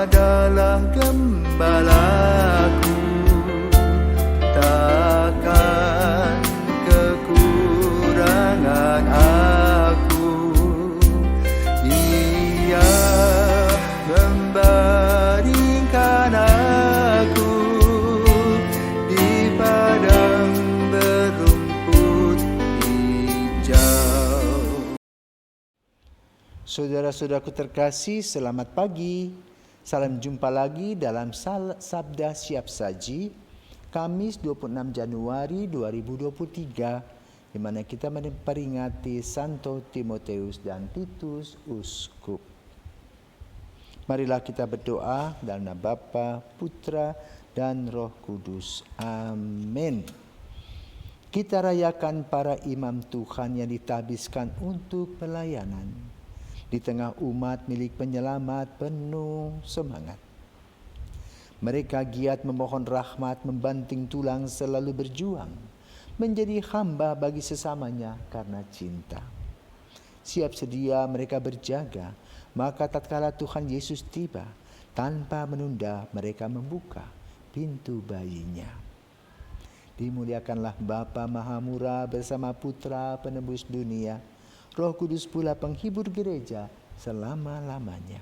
adalah gembalaku, takkan kekurangan aku. Ia membaringkan aku di padang berumput hijau. Saudara-saudaraku terkasih, selamat pagi. Salam jumpa lagi dalam Sabda Siap Saji, Kamis 26 Januari 2023, di mana kita memperingati Santo Timotius dan Titus Uskup. Marilah kita berdoa dalam nama Bapa, Putra, dan Roh Kudus. Amin. Kita rayakan para imam Tuhan yang ditahbiskan untuk pelayanan di tengah umat milik penyelamat penuh semangat. Mereka giat memohon rahmat, membanting tulang, selalu berjuang, menjadi hamba bagi sesamanya karena cinta. Siap sedia mereka berjaga, maka tatkala Tuhan Yesus tiba, tanpa menunda mereka membuka pintu bayinya. Dimuliakanlah Bapa Maha Murah bersama Putra Penebus dunia, Roh Kudus pula penghibur gereja selama-lamanya.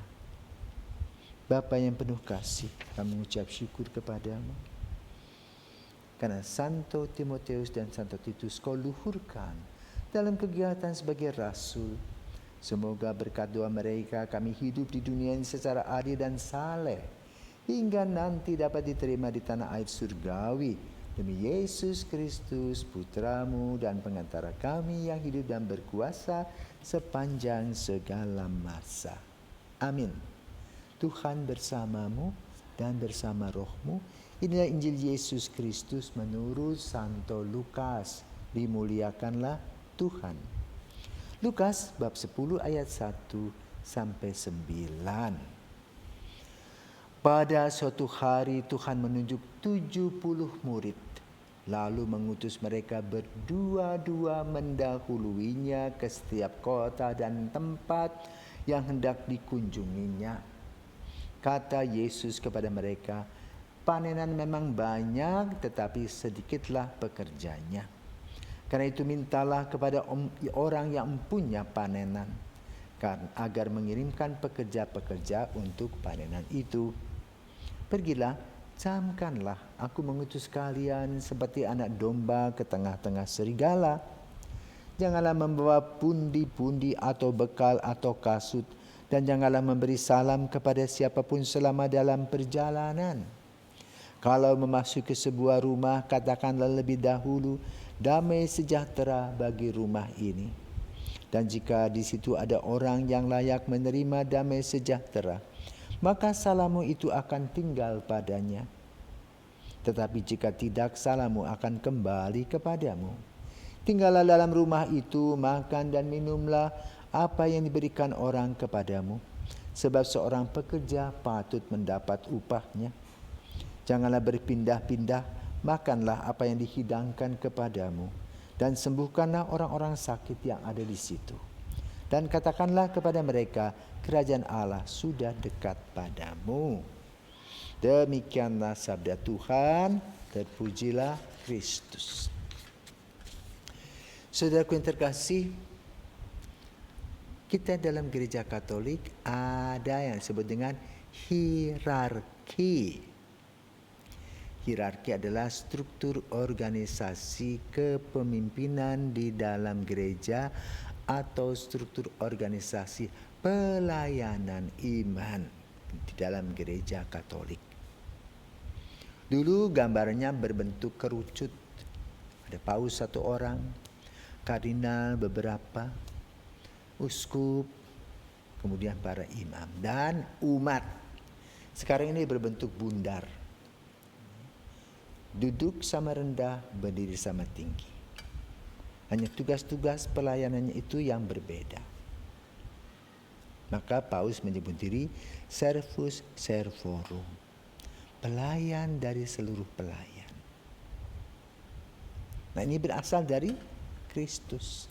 Bapa yang penuh kasih, kami mengucap syukur kepadamu karena Santo Timotius dan Santo Titus kau luhurkan dalam kegiatan sebagai rasul. Semoga berkat doa mereka kami hidup di dunia ini secara adil dan saleh, hingga nanti dapat diterima di tanah air surgawi. Demi Yesus Kristus, Putramu dan pengantara kami yang hidup dan berkuasa sepanjang segala masa. Amin. Tuhan bersamamu dan bersama rohmu. Inilah Injil Yesus Kristus menurut Santo Lukas. Dimuliakanlah Tuhan. Lukas bab 10 ayat 1 sampai 9. Pada suatu hari Tuhan menunjuk 70 murid, lalu mengutus mereka berdua-dua mendahuluinya ke setiap kota dan tempat yang hendak dikunjunginya. Kata Yesus kepada mereka, panenan memang banyak, tetapi sedikitlah pekerjanya. Karena itu mintalah kepada orang yang punya panenan, agar mengirimkan pekerja-pekerja untuk panenan itu. Pergilah, camkanlah, aku mengutus kalian seperti anak domba ke tengah-tengah serigala. Janganlah membawa pundi-pundi atau bekal atau kasut, dan janganlah memberi salam kepada siapapun selama dalam perjalanan. Kalau memasuki sebuah rumah, katakanlah lebih dahulu, damai sejahtera bagi rumah ini. Dan jika di situ ada orang yang layak menerima damai sejahtera, maka salammu itu akan tinggal padanya. Tetapi jika tidak, salammu akan kembali kepadamu. Tinggallah dalam rumah itu, makan dan minumlah apa yang diberikan orang kepadamu, sebab seorang pekerja patut mendapat upahnya. Janganlah berpindah-pindah, makanlah apa yang dihidangkan kepadamu, dan sembuhkanlah orang-orang sakit yang ada di situ. Dan katakanlah kepada mereka, kerajaan Allah sudah dekat padamu. Demikianlah sabda Tuhan, terpujilah Kristus. Saudaraku yang terkasih, kita dalam gereja Katolik ada yang disebut dengan hierarki. Hierarki adalah struktur organisasi kepemimpinan di dalam gereja atau struktur organisasi pelayanan iman di dalam gereja Katolik. Dulu gambarnya berbentuk kerucut. Ada paus satu orang, kardinal beberapa, uskup, kemudian para imam dan umat. Sekarang ini berbentuk bundar. Duduk sama rendah, berdiri sama tinggi. Hanya tugas-tugas pelayanannya itu yang berbeda. Maka Paus menyebut diri servus servorum, pelayan dari seluruh pelayan. Nah, ini berasal dari Kristus.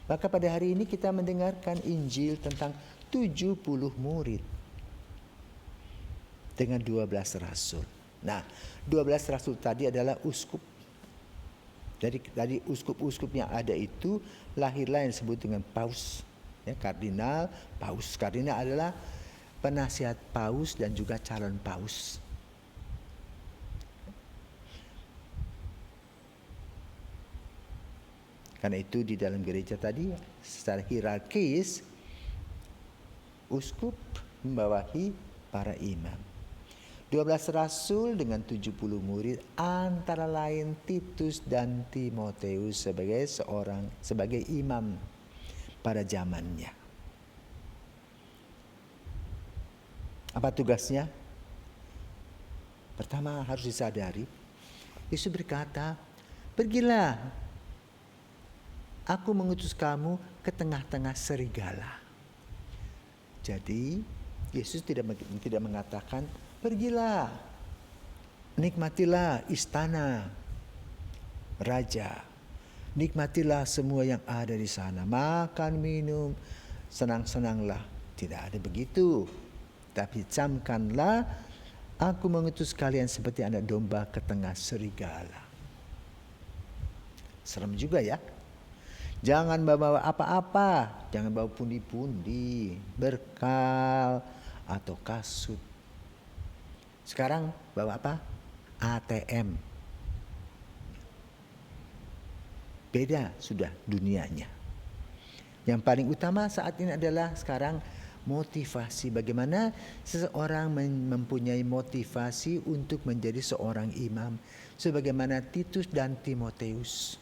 Maka pada hari ini kita mendengarkan Injil tentang 70 murid. dengan 12 rasul. Nah, 12 rasul tadi adalah uskup. Dari uskup-uskup yang ada itu lahirlah yang disebut dengan paus, ya, kardinal, paus. Kardinal adalah penasihat paus dan juga calon paus. Karena itu di dalam gereja tadi secara hierarkis uskup membawahi para imam. 12 rasul dengan 70 murid, antara lain Titus dan Timoteus sebagai imam pada zamannya. Apa tugasnya? Pertama harus disadari, Yesus berkata, "Pergilah, aku mengutus kamu ke tengah-tengah serigala." Jadi Yesus tidak mengatakan, "Pergilah, nikmatilah istana raja, nikmatilah semua yang ada di sana, makan, minum, senang-senanglah." Tidak ada begitu. Tapi camkanlah, aku mengutus kalian seperti anak domba ke tengah serigala. Serem juga ya. Jangan bawa apa-apa, jangan bawa pundi-pundi, berkal, atau kasut. Sekarang bawa apa? ATM. Beda sudah dunianya. Yang paling utama saat ini adalah sekarang motivasi. Bagaimana seseorang mempunyai motivasi untuk menjadi seorang imam. Sebagaimana Titus dan Timoteus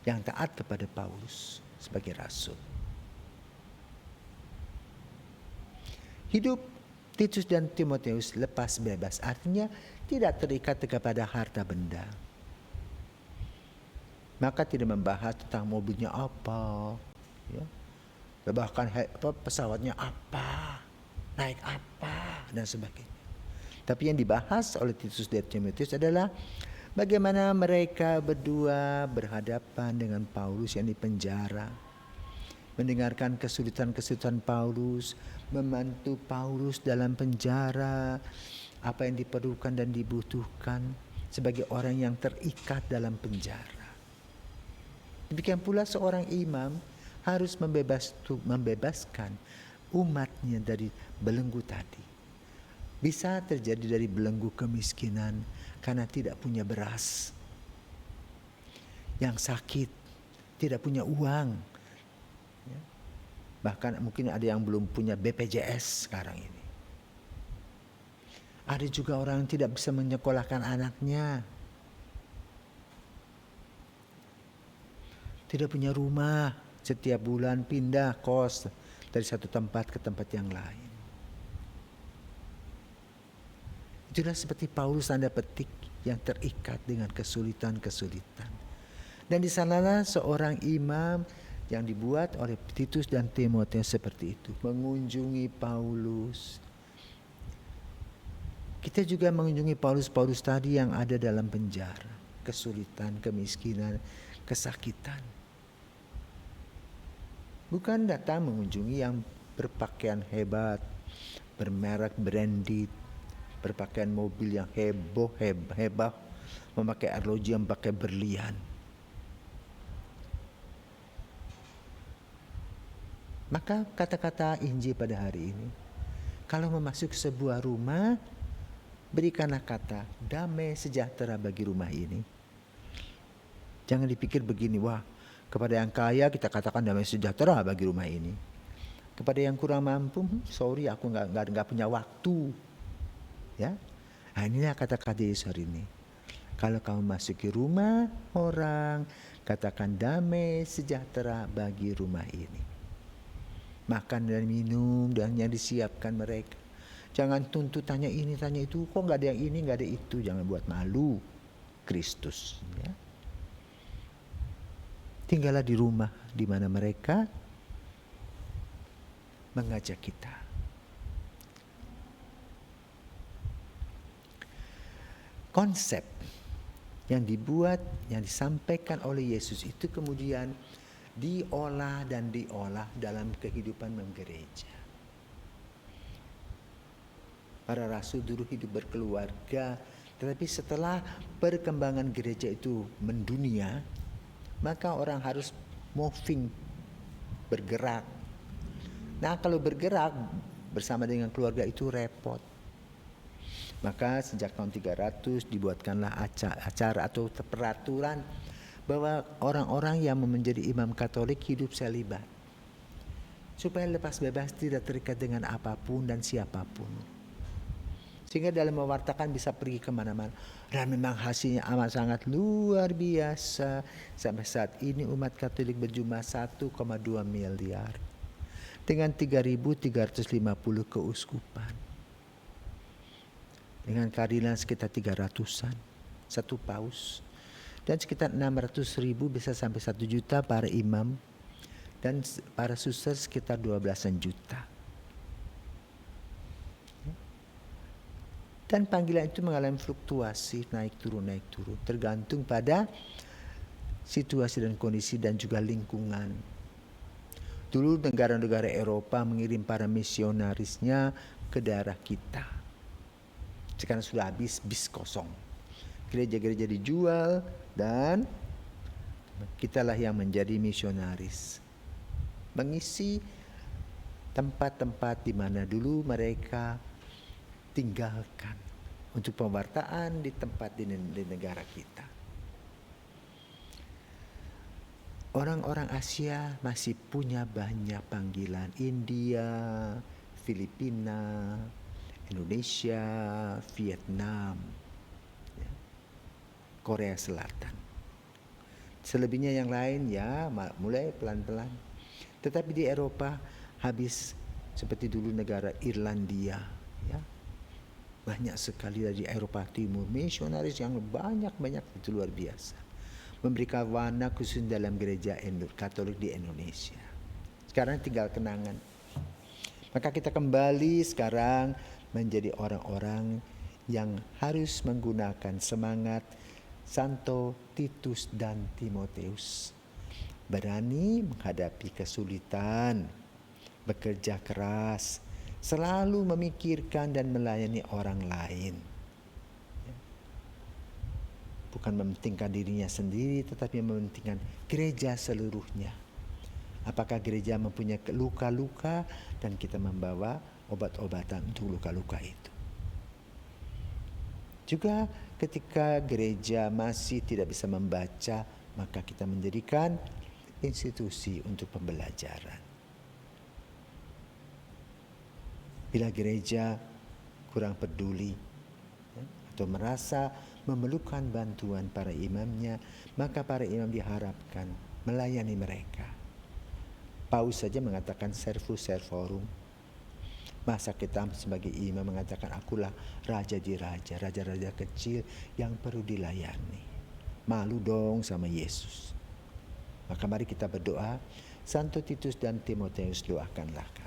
yang taat kepada Paulus sebagai rasul. Hidup Titus dan Timoteus lepas bebas, artinya tidak terikat kepada harta benda. Maka tidak membahas tentang mobilnya apa, ya, bahkan pesawatnya apa, naik apa, dan sebagainya. Tapi yang dibahas oleh Titus dan Timoteus adalah bagaimana mereka berdua berhadapan dengan Paulus yang dipenjara, mendengarkan kesulitan-kesulitan Paulus, membantu Paulus dalam penjara, apa yang diperlukan dan dibutuhkan sebagai orang yang terikat dalam penjara. Demikian pula seorang imam harus membebaskan umatnya dari belenggu tadi. Bisa terjadi dari belenggu kemiskinan karena tidak punya beras. Yang sakit, tidak punya uang. Ya. Bahkan mungkin ada yang belum punya BPJS sekarang ini. Ada juga orang yang tidak bisa menyekolahkan anaknya. Tidak punya rumah, setiap bulan pindah kos dari satu tempat ke tempat yang lain. Itulah seperti Paulus tanda petik yang terikat dengan kesulitan-kesulitan. Dan di sanalah seorang imam yang dibuat oleh Titus dan Timoteus seperti itu. Mengunjungi Paulus. Kita juga mengunjungi Paulus tadi yang ada dalam penjara. Kesulitan, kemiskinan, kesakitan. Bukan datang mengunjungi yang berpakaian hebat, bermerek branded, berpakaian mobil yang hebah, memakai arloji yang pakai berlian. Maka kata-kata Injil pada hari ini, kalau memasuki sebuah rumah, berikanlah kata damai sejahtera bagi rumah ini. Jangan dipikir begini, wah, kepada yang kaya kita katakan damai sejahtera bagi rumah ini. Kepada yang kurang mampu, sorry aku nggak punya waktu. Ya, nah inilah kata-kata Yesus hari ini. Kalau kamu masuki rumah orang, katakan damai sejahtera bagi rumah ini. Makan dan minum dan yang disiapkan mereka. Jangan tuntut tanya ini tanya itu, kok nggak ada yang ini nggak ada itu. Jangan buat malu Kristus. Ya. Tinggallah di rumah di mana mereka mengajak kita. Konsep yang disampaikan oleh Yesus itu kemudian diolah dalam kehidupan menggereja. Para rasul dulu hidup berkeluarga, tetapi setelah perkembangan gereja itu mendunia, maka orang harus moving, bergerak. Nah, kalau bergerak bersama dengan keluarga itu repot. Maka sejak tahun 300 dibuatkanlah acara atau peraturan bahwa orang-orang yang menjadi imam Katolik hidup selibat, supaya lepas bebas, tidak terikat dengan apapun dan siapapun, sehingga dalam mewartakan bisa pergi kemana-mana. Dan memang hasilnya amat sangat luar biasa. Sampai saat ini umat Katolik berjumlah 1,2 miliar dengan 3.350 keuskupan, dengan kardinal sekitar 300-an, satu paus, dan sekitar 600.000 bisa sampai 1 juta para imam, dan para suster sekitar 12-an juta. Dan panggilan itu mengalami fluktuasi, naik turun, tergantung pada situasi dan kondisi dan juga lingkungan. Dulu negara-negara Eropa mengirim para misionarisnya ke daerah kita. Sekarang sudah habis, bis kosong. Gereja-gereja dijual dan kitalah yang menjadi misionaris, mengisi tempat-tempat di mana dulu mereka tinggalkan untuk pewartaan di tempat di negara kita. Orang-orang Asia masih punya banyak panggilan. India, Filipina, Indonesia, Vietnam, Korea Selatan. Selebihnya yang lain ya mulai pelan-pelan. Tetapi di Eropa habis seperti dulu negara Irlandia, ya. Banyak sekali dari Eropa Timur misionaris yang banyak itu luar biasa. Memberikan warna khusus dalam gereja Katolik di Indonesia. Sekarang tinggal kenangan. Maka kita kembali sekarang menjadi orang-orang yang harus menggunakan semangat Santo Titus dan Timoteus. Berani menghadapi kesulitan, bekerja keras, selalu memikirkan dan melayani orang lain. Bukan mementingkan dirinya sendiri, tetapi mementingkan gereja seluruhnya. Apakah gereja mempunyai luka-luka dan kita membawa obat-obatan untuk luka-luka itu. Juga ketika gereja masih tidak bisa membaca, maka kita mendirikan institusi untuk pembelajaran. Bila gereja kurang peduli atau merasa memerlukan bantuan para imamnya, maka para imam diharapkan melayani mereka. Paus saja mengatakan servus servorum. Masa kita sebagai imam mengatakan akulah raja di raja-raja kecil yang perlu dilayani. Malu dong sama Yesus. Maka mari kita berdoa, Santo Titus dan Timoteus doakanlah kami.